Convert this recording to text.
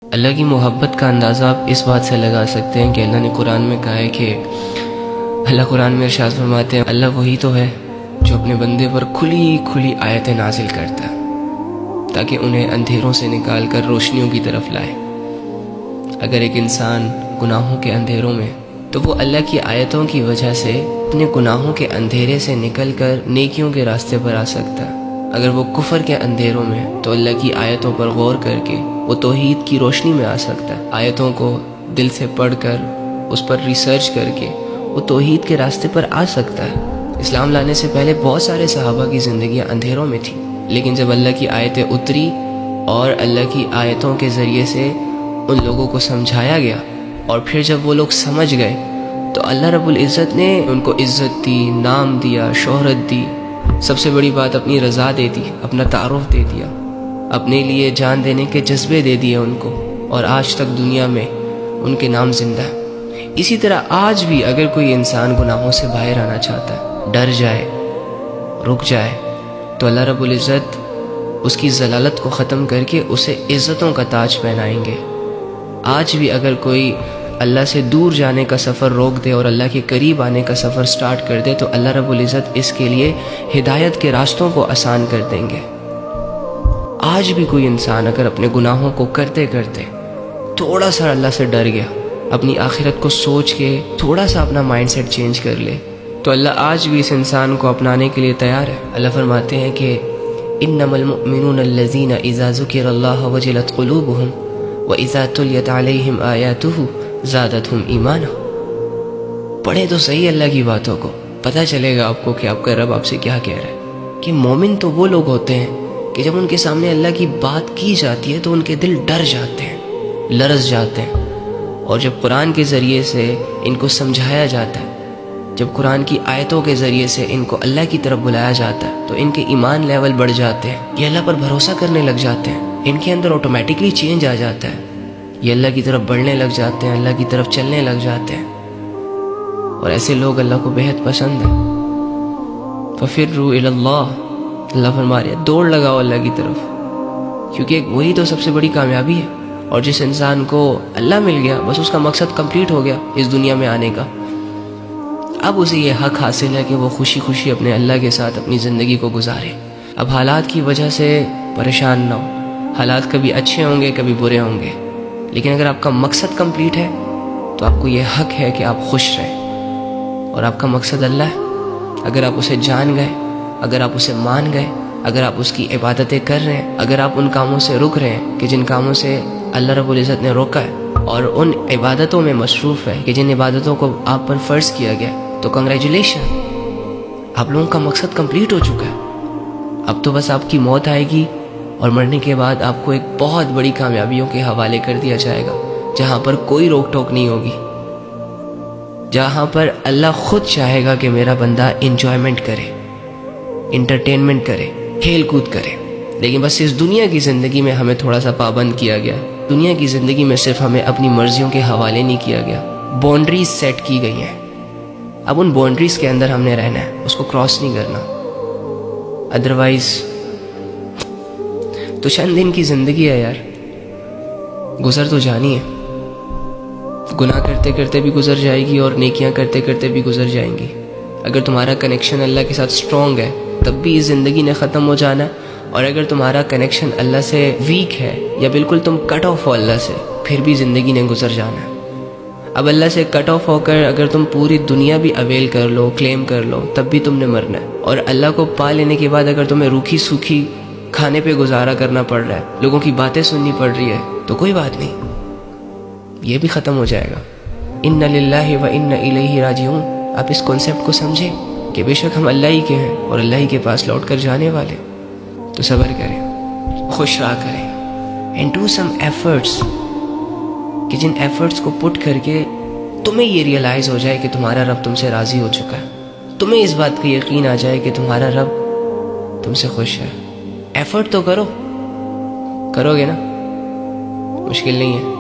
اللہ کی محبت کا اندازہ آپ اس بات سے لگا سکتے ہیں کہ اللہ نے قرآن میں کہا ہے کہ اللہ قرآن میں ارشاد فرماتے ہیں اللہ وہی تو ہے جو اپنے بندے پر کھلی کھلی آیتیں نازل کرتا ہے تاکہ انہیں اندھیروں سے نکال کر روشنیوں کی طرف لائے۔ اگر ایک انسان گناہوں کے اندھیروں میں تو وہ اللہ کی آیتوں کی وجہ سے اپنے گناہوں کے اندھیرے سے نکل کر نیکیوں کے راستے پر آ سکتا ہے۔ اگر وہ کفر کے اندھیروں میں تو اللہ کی آیتوں پر غور کر کے وہ توحید کی روشنی میں آ سکتا ہے۔ آیتوں کو دل سے پڑھ کر اس پر ریسرچ کر کے وہ توحید کے راستے پر آ سکتا ہے۔ اسلام لانے سے پہلے بہت سارے صحابہ کی زندگیاں اندھیروں میں تھیں، لیکن جب اللہ کی آیتیں اتری اور اللہ کی آیتوں کے ذریعے سے ان لوگوں کو سمجھایا گیا اور پھر جب وہ لوگ سمجھ گئے تو اللہ رب العزت نے ان کو عزت دی، نام دیا، شہرت دی، سب سے بڑی بات اپنی رضا دے دی، اپنا تعارف دے دیا، اپنے لیے جان دینے کے جذبے دے دیے ان کو، اور آج تک دنیا میں ان کے نام زندہ ہے۔ اسی طرح آج بھی اگر کوئی انسان گناہوں سے باہر آنا چاہتا ہے، ڈر جائے، رک جائے، تو اللہ رب العزت اس کی ضلالت کو ختم کر کے اسے عزتوں کا تاج پہنائیں گے۔ آج بھی اگر کوئی اللہ سے دور جانے کا سفر روک دے اور اللہ کے قریب آنے کا سفر سٹارٹ کر دے تو اللہ رب العزت اس کے لیے ہدایت کے راستوں کو آسان کر دیں گے۔ آج بھی کوئی انسان اگر اپنے گناہوں کو کرتے کرتے تھوڑا سا اللہ سے ڈر گیا، اپنی آخرت کو سوچ کے تھوڑا سا اپنا مائنڈ سیٹ چینج کر لے تو اللہ آج بھی اس انسان کو اپنانے کے لیے تیار ہے۔ اللہ فرماتے ہیں کہ انما المؤمنون الذین اذا ذکر اللہ وجلت قلوبہم وَإِذَا تُلِيَتْ عَلَيْهِمْ آيَاتُهُ زَادَتْهُمْ إِيمَانًا۔ پڑھیں تو صحیح اللہ کی باتوں کو، پتہ چلے گا آپ کو کہ آپ کا رب آپ سے کیا کہہ رہا ہے۔ کہ مومن تو وہ لوگ ہوتے ہیں کہ جب ان کے سامنے اللہ کی بات کی جاتی ہے تو ان کے دل ڈر جاتے ہیں، لرز جاتے ہیں، اور جب قرآن کے ذریعے سے ان کو سمجھایا جاتا ہے، جب قرآن کی آیتوں کے ذریعے سے ان کو اللہ کی طرف بلایا جاتا ہے تو ان کے ایمان لیول بڑھ جاتے ہیں، یہ اللہ پر بھروسہ کرنے لگ جاتے ہیں، ان کے اندر آٹومیٹکلی چینج آ جاتا ہے، یہ اللہ کی طرف بڑھنے لگ جاتے ہیں، اللہ کی طرف چلنے لگ جاتے ہیں، اور ایسے لوگ اللہ کو بہت پسند ہیں۔ فَفِرُّوا إِلَى اللَّهِ، اللہ فرما رہے ہیں دوڑ لگاؤ اللہ کی طرف، کیونکہ وہی تو سب سے بڑی کامیابی ہے۔ اور جس انسان کو اللہ مل گیا بس اس کا مقصد کمپلیٹ ہو گیا اس دنیا میں آنے کا۔ اب اسے یہ حق حاصل ہے کہ وہ خوشی خوشی اپنے اللہ کے ساتھ اپنی زندگی کو گزارے۔ اب حالات کی وجہ سے پریشان نہ ہو، حالات کبھی اچھے ہوں گے کبھی برے ہوں گے، لیکن اگر آپ کا مقصد کمپلیٹ ہے تو آپ کو یہ حق ہے کہ آپ خوش رہیں، اور آپ کا مقصد اللہ ہے۔ اگر آپ اسے جان گئے، اگر آپ اسے مان گئے، اگر آپ اس کی عبادتیں کر رہے ہیں، اگر آپ ان کاموں سے رک رہے ہیں کہ جن کاموں سے اللہ رب العزت نے روکا ہے، اور ان عبادتوں میں مصروف ہے کہ جن عبادتوں کو آپ پر فرض کیا گیا، تو کنگریچولیشن، آپ لوگوں کا مقصد کمپلیٹ ہو چکا ہے۔ اب تو بس آپ کی موت آئے گی اور مرنے کے بعد آپ کو ایک بہت بڑی کامیابیوں کے حوالے کر دیا جائے گا، جہاں پر کوئی روک ٹوک نہیں ہوگی، جہاں پر اللہ خود چاہے گا کہ میرا بندہ انجوائمنٹ کرے، انٹرٹینمنٹ کرے، کھیل کود کرے۔ لیکن بس اس دنیا کی زندگی میں ہمیں تھوڑا سا پابند کیا گیا، دنیا کی زندگی میں صرف ہمیں اپنی مرضیوں کے حوالے نہیں کیا گیا، باؤنڈریز سیٹ کی گئی ہیں۔ اب ان باؤنڈریز کے اندر ہم نے رہنا ہے، اس کو کراس نہیں کرنا، ادروائز تو چند دن کی زندگی ہے یار، گزر تو جانی ہے، گناہ کرتے کرتے بھی گزر جائے گی اور نیکیاں کرتے کرتے بھی گزر جائیں گی۔ اگر تمہارا کنیکشن اللہ کے ساتھ سٹرونگ ہے تب بھی اس زندگی نے ختم ہو جانا ہے، اور اگر تمہارا کنیکشن اللہ سے ویک ہے یا بالکل تم کٹ آف ہو اللہ سے، پھر بھی زندگی نے گزر جانا ہے۔ اب اللہ سے کٹ آف ہو کر اگر تم پوری دنیا بھی اویل کر لو، کلیم کر لو، تب بھی تم نے مرنا ہے، اور اللہ کو پا لینے کے بعد اگر تمہیں روکھی سوکھی کھانے پہ گزارا کرنا پڑ رہا ہے، لوگوں کی باتیں سننی پڑ رہی ہے، تو کوئی بات نہیں، یہ بھی ختم ہو جائے گا۔ اِنَّ لِلَّهِ وَإِنَّ إِلَيْهِ راجعون۔ آپ اس کانسیپٹ کو سمجھیں کہ بے شک ہم اللہ ہی کے ہیں اور اللہ ہی کے پاس لوٹ کر جانے والے، تو صبر کریں، خوش رہا کریں، اینڈ ڈو سم ایفرٹس، کہ جن ایفرٹس کو پٹ کر کے تمہیں یہ ریئلائز ہو جائے کہ تمہارا رب تم سے راضی ہو چکا ہے، تمہیں اس بات کا یقین آ جائے کہ تمہارا رب تم سے خوش ہے۔ ایفرٹ تو کرو گے نا، مشکل نہیں ہے۔